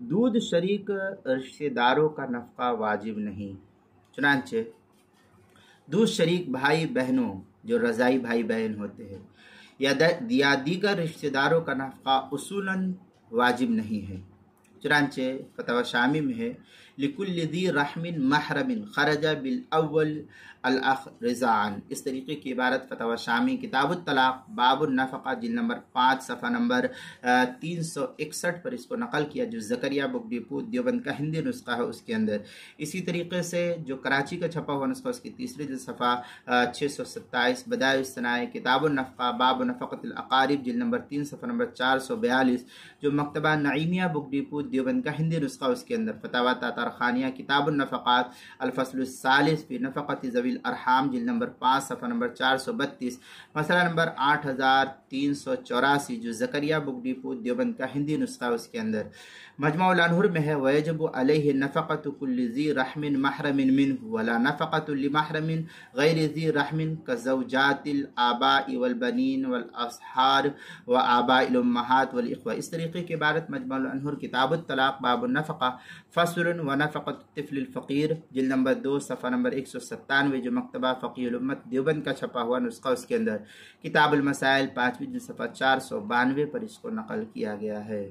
دودھ شریک رشتہ داروں کا نفقہ واجب نہیں۔ چنانچہ دودھ شریک بھائی بہنوں جو رضائی بھائی بہن ہوتے ہیں یا دیگر رشتہ داروں کا نفقہ اصولاً واجب نہیں ہے۔ چنانچہ فتویٰ شامی میں ہے لِكُلِّ ذِي رَحْمٍ مَحْرَمٍ خَرَجَ بِالْأَوَّلِ الْأَخْ رِضَاعًا۔ اس طریقے کی عبارت فتویٰ شامی کتاب الطلاق باب النفقہ جلد نمبر 5 صفحہ نمبر 361 پر اس کو نقل کیا، جو زکریا بک ڈپو دیوبند کا ہندی نسخہ ہے اس کے اندر۔ اسی طریقے سے جو کراچی کا چھپا ہوا نسخہ اس کی تیسری جلد صفحہ 627 بدائع الصنائع کتاب النفقہ باب نفقۃ الاقارب جلد نمبر 3 صفحہ نمبر 442، جو مکتبہ نعیمیہ بک ڈپو دیوبند کا ہندی نسخہ اس کے اندر۔ فتاویٰ تاتارخانیہ کتاب النفقات الفصل الثالث فی نفقۃ ذوی الارحام جلد نمبر 5 صفحہ نمبر 432، مسئلہ نمبر 8384، جو زکریا بک ڈپو دیوبند کا ہندی نسخہ اس کے اندر۔ مجمع الانہر میں ہے وَيَجِبُ عَلَيْهِ نَفَقَةُ كُلِّ ذِي رَحْمٍ مَحْرَمٍ مِّنْهُ وَلَا نَفَقَةُ لِمَحْرَمٍ غَيْرِ ذِي رَحْمٍ كَزَوْجَاتِ الْآبَاءِ وَالْبَنِينَ وَالْأَصْهَارِ وَآبَاءِ الْأُمَّهَاتِ وَالْإِخْوَةِ۔ اس طریقے کی عبارت مجمع الانہر کتاب الطلاق باب النفقہ فصل ونفقۃ الطفل الفقیر جلد نمبر 2 صفحہ نمبر 197، جو مکتبہ فقیہ الامت دیوبند کا چھپا ہوا نسخہ اس کے اندر۔ کتاب المسائل 5ویں جلد صفحہ 492 پر اس کو نقل کیا گیا ہے۔